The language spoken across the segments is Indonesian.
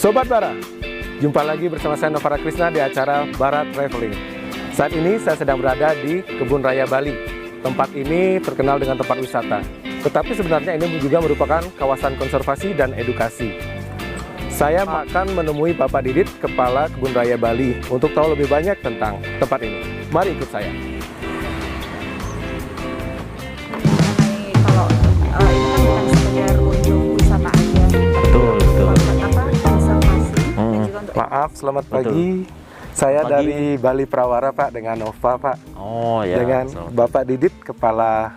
Sobat Bara, jumpa lagi bersama saya Novara Krisna di acara Bara Traveling. Saat ini saya sedang berada di Kebun Raya Bali. Tempat ini terkenal dengan tempat wisata, tetapi sebenarnya ini juga merupakan kawasan konservasi dan edukasi. Saya akan menemui Bapak Didit, Kepala Kebun Raya Bali, untuk tahu lebih banyak tentang tempat ini. Mari ikut saya. Kalau ini kan bukan sekedar untuk wisata aja, Betul. konservasi dan juga untuk Maaf, selamat Betul. pagi. Saya Pagi. dari Bali Prawara, Pak, dengan Nova, Pak. Oh ya. Dengan Bapak Didit, Kepala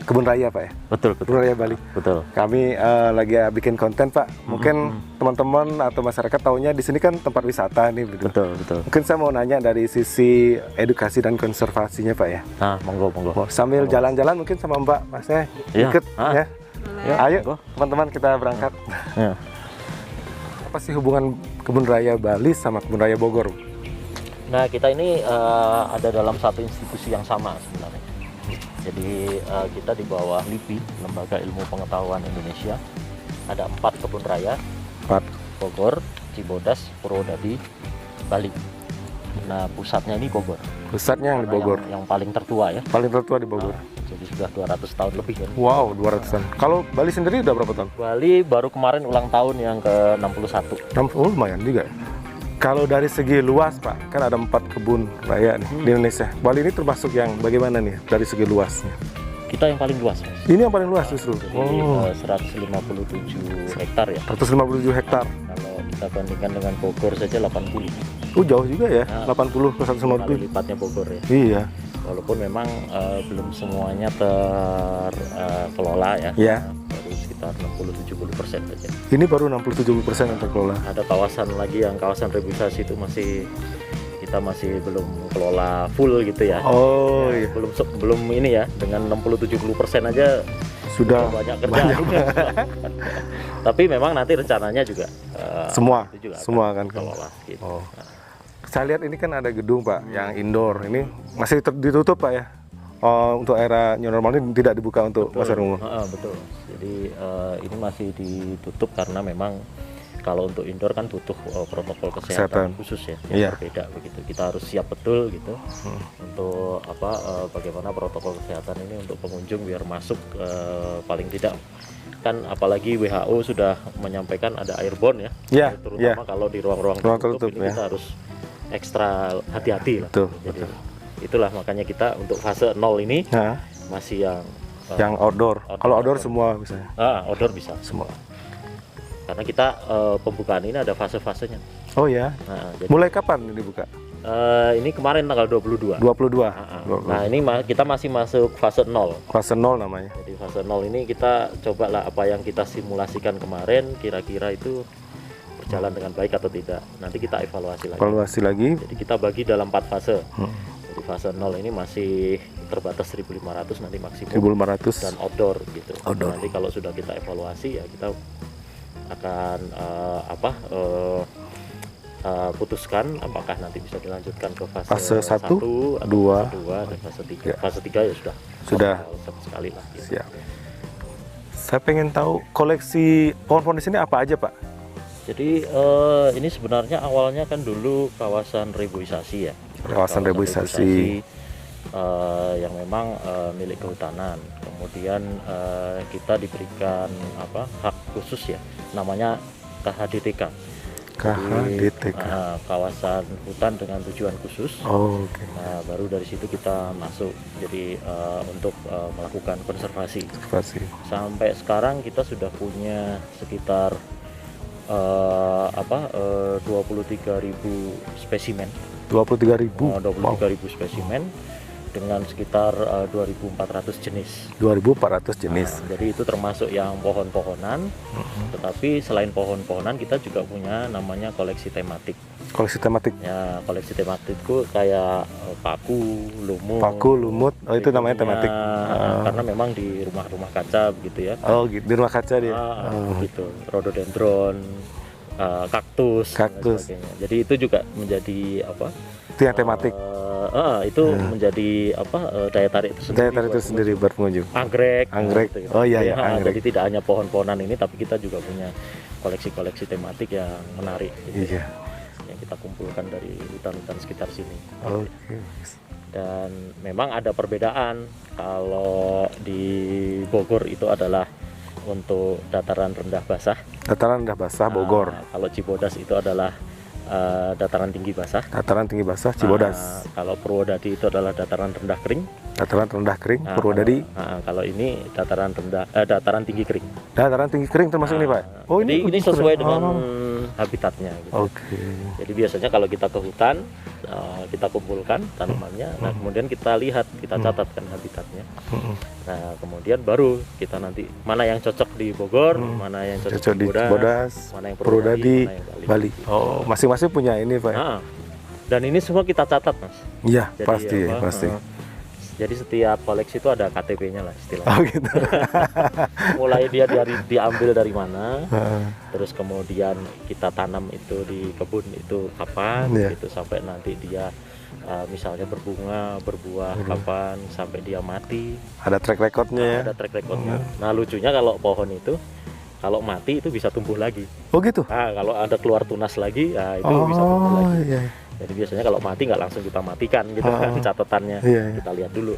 Kebun Raya, Pak ya. Betul. Kebun Raya Bali. Betul. Kami lagi bikin konten, Pak. Mungkin teman-teman atau masyarakat taunya di sini kan tempat wisata nih, begitu. Betul. Mungkin saya mau nanya dari sisi edukasi dan konservasinya, Pak ya. Nah, monggo. Sambil jalan-jalan mungkin sama Mbak, Masnya Iya. ikut ya. Ya, Ayo, monggo. teman-teman kita berangkat. Ya. Apa sih hubungan Kebun Raya Bali sama Kebun Raya Bogor? Nah, kita ini ada dalam satu institusi yang sama sebenarnya. Jadi kita di bawah LIPI, Lembaga Ilmu Pengetahuan Indonesia. Ada 4 kebun raya: Pak. Bogor, Cibodas, Purwodadi, Bali. Nah, pusatnya ini Bogor. Pusatnya yang di Karena Bogor. Yang paling tertua ya. Paling tertua di Bogor. Jadi sudah 200 tahun lebih kan. Wow, 200-an. Kalau Bali sendiri udah berapa tahun? Bali baru kemarin ulang tahun yang ke-61. Oh, lumayan juga. Kalau dari segi luas, Pak, kan ada 4 kebun raya nih di Indonesia. Bali ini termasuk yang bagaimana nih dari segi luasnya? Kita yang paling luas, Mas. Ini yang paling luas justru. Jadi Oh, 157 hektar ya. 157 hektar. Kalau kita bandingkan dengan Bogor saja 80. Jauh juga ya, Nah, 80 ke Kali 157. lipatnya Bogor ya. Iya. Walaupun memang belum semuanya terkelola ya. Iya. Baru sekitar 60-70% saja. Ini baru 60-70% yang terkelola. Ada kawasan lagi yang kawasan revitalisasi itu kita masih belum kelola full gitu ya. Oh, Ya, iya. belum ini ya, dengan 60-70% aja Sudah banyak kerjaan juga. Tapi memang nanti rencananya juga semua, itu juga semua akan kan. kelola gitu. Oh. Saya lihat ini kan ada gedung, Pak, yang indoor. Ini masih ditutup, Pak ya. Untuk era new normal ini tidak dibuka untuk masyarakat umum. Betul. Jadi ini masih ditutup karena memang kalau untuk indoor kan butuh protokol Kesehatan. kesehatan khusus ya, yang Iya. berbeda begitu. Kita harus siap betul gitu untuk bagaimana protokol kesehatan ini untuk pengunjung biar masuk paling tidak kan, apalagi WHO sudah menyampaikan ada airborne ya. Iya, Terutama kalau di ruang-ruang Ruang tertutup tertutup, ini ya. kita harus ekstra hati-hati lah. Betul, Jadi itulah makanya kita untuk fase 0 ini Nah, masih yang outdoor. Kalau outdoor semua bisa. outdoor bisa Semua. karena kita pembukaan ini ada fase-fasenya. Oh ya. Nah, jadi, Mulai kapan ini dibuka? ini kemarin tanggal 22. 22. Nah, ini kita masih masuk fase 0. Fase 0 namanya. Jadi fase 0 ini kita cobalah apa yang kita simulasikan kemarin kira-kira itu berjalan dengan baik atau tidak. Nanti kita evaluasi lagi. Evaluasi lagi. Jadi kita bagi dalam 4 fase. Jadi fase 0 ini masih terbatas 1.500 nanti maksimum 1.500. dan outdoor gitu. Outdoor. Nanti kalau sudah kita evaluasi ya kita akan putuskan apakah nanti bisa dilanjutkan ke Fase 1, 2, dan fase 3. Ya. Fase 3 ya sudah sama sekali lah gitu. Siap. Saya pengen tahu koleksi pohon-pohon di sini apa aja, Pak? Jadi ini sebenarnya awalnya kan dulu kawasan reboisasi ya. Kawasan reboisasi. Yang memang milik kehutanan. Kemudian kita diberikan hak khusus ya, namanya KHDTK. KHDTK. Kawasan hutan dengan tujuan khusus. Oh, oke. Nah, baru dari situ kita masuk jadi untuk melakukan konservasi. Konservasi. Sampai sekarang kita sudah punya sekitar 23.000 spesimen. 23.000. 23.000 spesimen dengan sekitar 2.400 jenis. 2.400 jenis. Nah, jadi itu termasuk yang pohon-pohonan. Tetapi selain pohon-pohonan kita juga punya namanya koleksi tematik. Koleksi tematik. Ya, koleksi tematikku kayak paku, lumut. Paku, lumut. Oh, itu namanya tematik. Karena memang di rumah-rumah kaca gitu ya. Oh, gitu. Di rumah kaca dia. Gitu. Rhododendron, kaktus, dan Kaktus. sebagainya. Jadi itu juga menjadi apa? Itu yang tematik. Itu menjadi apa? Daya tarik itu sendiri. Daya tarik itu buat sendiri buat pengunjung. Anggrek. Anggrek. Gitu. Oh iya, Jadi, ya, anggrek. Jadi tidak hanya pohon-pohonan ini, tapi kita juga punya koleksi-koleksi tematik yang menarik. Gitu. Iya. Yang kita kumpulkan dari hutan-hutan sekitar sini. Oke. Dan memang ada perbedaan. Kalau di Bogor itu adalah untuk dataran rendah basah. Dataran rendah basah Bogor. Kalau Cibodas itu adalah dataran tinggi basah. Dataran tinggi basah Cibodas. Kalau Purwodadi itu adalah dataran rendah kering. Dataran rendah kering Nah, Purwodadi. kalau ini dataran dataran tinggi kering. Dataran tinggi kering termasuk ini, Pak. Oh, Jadi ini khusus sesuai kering. dengan Oh. habitatnya. Gitu. Oke. Jadi biasanya kalau kita ke hutan, kita kumpulkan tanamannya, nah kemudian kita lihat, kita catatkan habitatnya. Nah kemudian baru kita nanti mana yang cocok di Bogor, mana yang cocok, Cocok di Cibodas, mana yang Purwodadi, mana yang Bali. Oh, masing-masing punya ini, Pak. Nah, dan ini semua kita catat, Mas. Iya, Jadi pasti, apa, pasti. Jadi setiap koleksi itu ada KTP-nya lah istilahnya. Oh, gitu. Mulai dia diambil dari mana, Heeh. terus kemudian kita tanam itu di kebun itu kapan, Iya. gitu sampai nanti dia misalnya berbunga, berbuah kapan, sampai dia mati. Ada track recordnya ya. Ada track recordnya. Nah lucunya kalau pohon itu kalau mati itu bisa tumbuh lagi. Oh, gitu. Nah kalau ada keluar tunas lagi, nah, itu bisa tumbuh Oh, lagi. iya. Jadi biasanya kalau mati nggak langsung kita matikan gitu kan catatannya. Iya, iya. Kita lihat dulu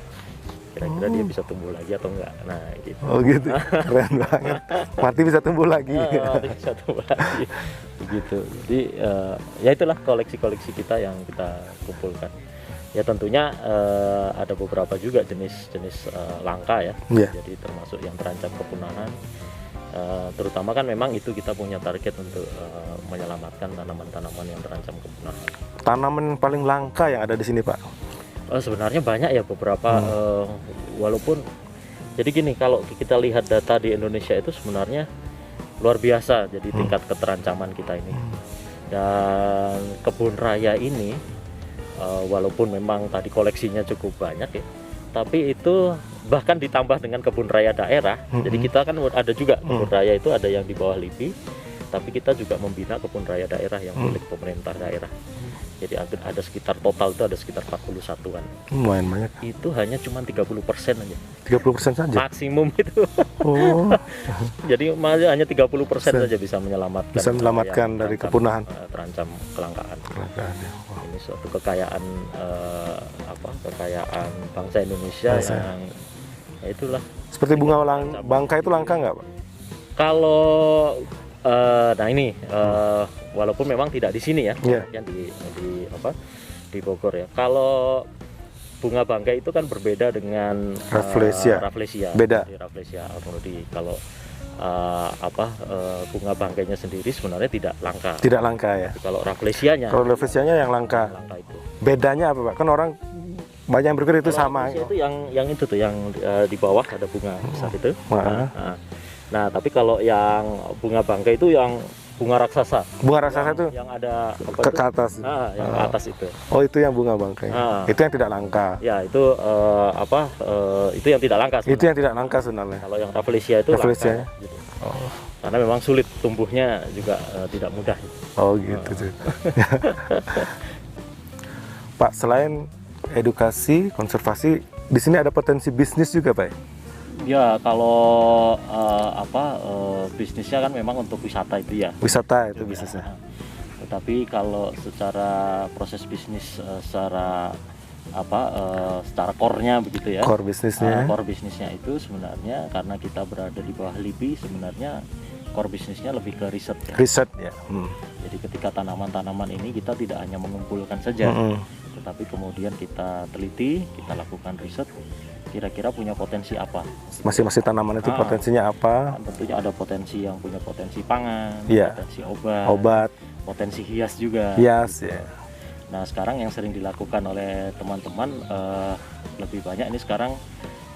kira-kira dia bisa tumbuh lagi atau enggak. Nah gitu. Oh, gitu. Keren banget. Mati bisa tumbuh lagi. Mati bisa tumbuh lagi. Begitu. Jadi ya itulah koleksi-koleksi kita yang kita kumpulkan. Ya tentunya ada beberapa juga jenis-jenis langka ya. Iya. Jadi termasuk yang terancam kepunahan. Terutama kan memang itu kita punya target untuk menyelamatkan tanaman-tanaman yang terancam kepunahan. Tanaman paling langka yang ada di sini, Pak. Sebenarnya banyak ya beberapa, walaupun jadi gini, kalau kita lihat data di Indonesia itu sebenarnya luar biasa, jadi tingkat keterancaman kita ini. Dan kebun raya ini walaupun memang tadi koleksinya cukup banyak ya, tapi itu bahkan ditambah dengan kebun raya daerah. Jadi kita kan ada juga kebun raya itu ada yang di bawah LIPI, tapi kita juga membina kebun raya daerah yang milik pemerintah daerah. Jadi ada sekitar total itu ada sekitar 41-an. Lumayan banyak. Itu hanya cuma 30% aja. 30% saja. Maksimum itu. Oh, Jadi hanya 30% saja bisa menyelamatkan. bisa menyelamatkan yang dari terancam, kepunahan. Terancam kelangkaan. Kelangkaannya. Wah. Ini suatu kekayaan kekayaan bangsa Indonesia Bangsa. yang ya itulah. Seperti bunga bangkai itu langka nggak, Pak? Kalau nah ini walaupun memang tidak di sini ya, Iya. yang di Bogor ya. Kalau bunga bangkai itu kan berbeda dengan Rafflesia. Rafflesia. Beda. Di Rafflesia atau kalau bunga bangkainya sendiri sebenarnya tidak langka. Tidak langka ya. Tapi kalau Rafflesianya, Kalau Rafflesianya yang langka. itu. Bedanya apa, Pak? Kan orang banyak yang berpikir itu Kalau sama. Rafflesia itu yang itu tuh yang di bawah ada bunga besar itu. Wah. Nah, tapi kalau yang bunga bangkai itu yang bunga raksasa. Bunga raksasa itu Yang ada apa ke itu? atas. Yang ke atas itu. Oh, itu yang bunga bangkai. Ah. Itu yang tidak langka. Ya, itu itu yang tidak langka Itu sebenarnya. yang tidak langka sebenarnya. Kalau yang Rafflesia itu Rafflesia ya? langka gitu. Oh, Karena memang sulit tumbuhnya juga tidak mudah. oh gitu tuh. Pak, selain edukasi, konservasi, di sini ada potensi bisnis juga, Pak? Ya, kalau bisnisnya kan memang untuk wisata itu ya. Wisata itu bisnisnya. Tetapi kalau secara proses bisnis secara core-nya begitu ya. Core bisnisnya. Core bisnisnya itu sebenarnya karena kita berada di bawah LIPI, sebenarnya core bisnisnya lebih ke riset ya. Riset ya. Jadi ketika tanaman-tanaman ini kita tidak hanya mengumpulkan saja, tetapi kemudian kita teliti, kita lakukan riset, kira-kira punya potensi apa. Masing-masing tanaman itu potensinya apa? Kan tentunya ada potensi yang punya potensi pangan, Iya. potensi obat, Obat, potensi hias juga. hias ya. Nah sekarang yang sering dilakukan oleh teman-teman lebih banyak ini sekarang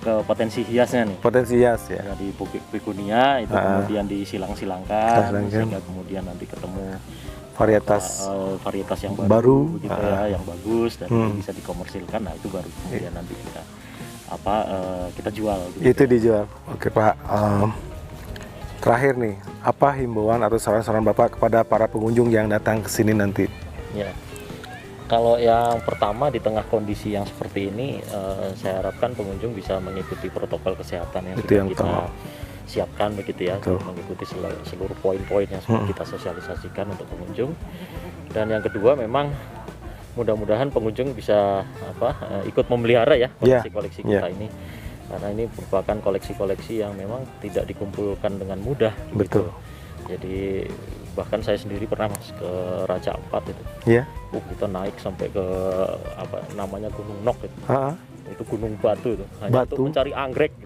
ke potensi hiasnya nih. Potensi hias ya. Ya, di Bikunia itu kemudian disilang-silangkan sehingga kemudian nanti ketemu Varietas varietas yang baru, begitu ya, yang bagus dan itu bisa dikomersilkan. Nah itu baru kemudian nanti kita jual gitu. itu dijual. Oke, Pak. Terakhir nih, apa himbauan atau saran-saran Bapak kepada para pengunjung yang datang ke sini nanti? Ya, kalau yang pertama di tengah kondisi yang seperti ini, saya harapkan pengunjung bisa mengikuti protokol kesehatan yang Itu sudah yang kita utama. siapkan begitu ya, Betul. mengikuti seluruh poin-poin yang sudah kita sosialisasikan untuk pengunjung. Dan yang kedua memang mudah-mudahan pengunjung bisa ikut memelihara ya koleksi-koleksi kita ini, karena ini merupakan koleksi-koleksi yang memang tidak dikumpulkan dengan mudah. Betul. Gitu. Jadi bahkan saya sendiri pernah mas ke Raja Ampat itu, Iya. kita naik sampai ke namanya Gunung Nok itu. Itu gunung batu itu, hanya Batu? untuk mencari anggrek.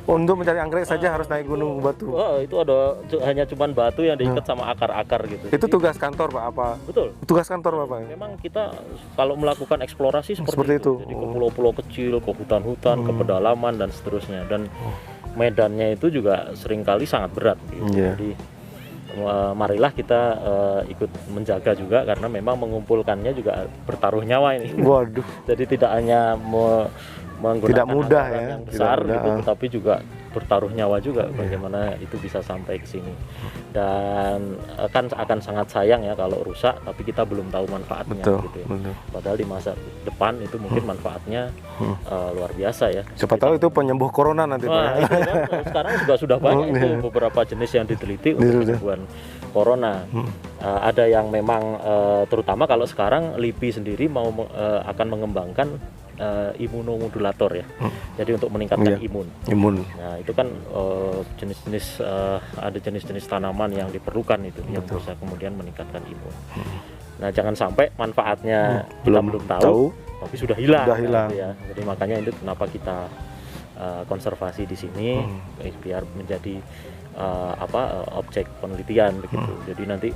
Untuk mencari anggrek saja harus naik gunung batu. Wah, itu ada hanya cuman batu yang diikat sama akar-akar gitu. Itu Jadi, tugas kantor Pak apa? betul. Tugas kantor Bapak. Memang kita kalau melakukan eksplorasi Seperti seperti itu. itu. Jadi ke pulau-pulau kecil, ke hutan-hutan, ke pedalaman dan seterusnya. Dan medannya itu juga seringkali sangat berat gitu. Iya. Jadi marilah kita ikut menjaga juga, karena memang mengumpulkannya juga bertaruh nyawa ini. Waduh. Jadi tidak hanya menggunakan Tidak mudah anggaran ya, yang tidak besar mudah. gitu, tetapi juga bertaruh nyawa juga bagaimana itu bisa sampai ke sini. Dan akan sangat sayang ya kalau rusak tapi kita belum tahu manfaatnya. Betul. Gitu ya. Betul. Padahal di masa depan itu mungkin manfaatnya luar biasa ya. Siapa tahu itu penyembuh corona nanti Pak. Wah, itu kan sekarang sudah banyak itu iya. beberapa jenis yang diteliti untuk Iya. penyembuhan corona. Ada yang memang terutama kalau sekarang LIPI sendiri akan mengembangkan imunomodulator ya. Jadi untuk meningkatkan imun. Imun. Nah, itu kan jenis-jenis ada jenis-jenis tanaman yang diperlukan itu yang bisa kemudian meningkatkan imun. Nah, jangan sampai manfaatnya kita belum tahu tapi sudah hilang. Sudah hilang. Gitu ya. Jadi makanya itu kenapa kita konservasi di sini biar menjadi objek penelitian begitu. Jadi nanti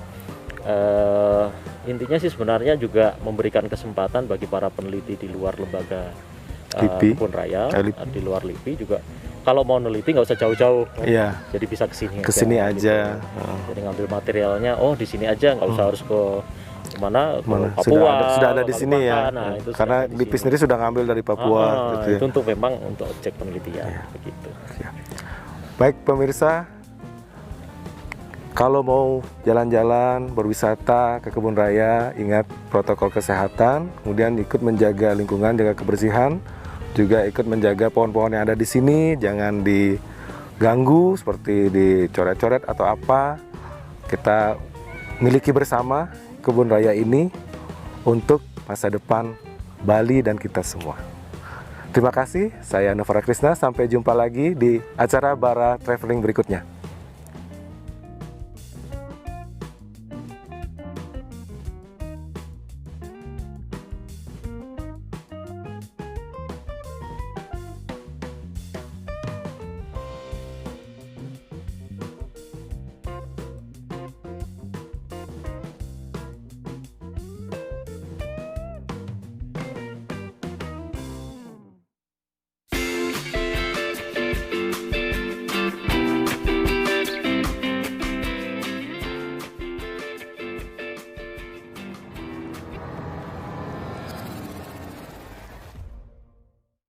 intinya sih sebenarnya juga memberikan kesempatan bagi para peneliti di luar lembaga LIPI. kebun raya, LIPI. di luar LIPI juga kalau mau neliti nggak usah jauh-jauh. Iya. Jadi bisa kesini Kesini aja. gitu. Jadi ngambil materialnya, di sini aja, nggak usah harus ke mana, ke Mana? Papua, Sudah ada di sini ya. Nah, itu Karena sudah ada di LIPI sini. sendiri sudah ngambil dari Papua gitu ya. Itu untuk memang untuk objek penelitian begitu. Baik pemirsa, kalau mau jalan-jalan, berwisata ke kebun raya, ingat protokol kesehatan, kemudian ikut menjaga lingkungan, jaga kebersihan, juga ikut menjaga pohon-pohon yang ada di sini, jangan diganggu seperti dicoret-coret atau apa. Kita miliki bersama kebun raya ini untuk masa depan Bali dan kita semua. Terima kasih, saya Novara Krisna, sampai jumpa lagi di acara Bara Traveling berikutnya.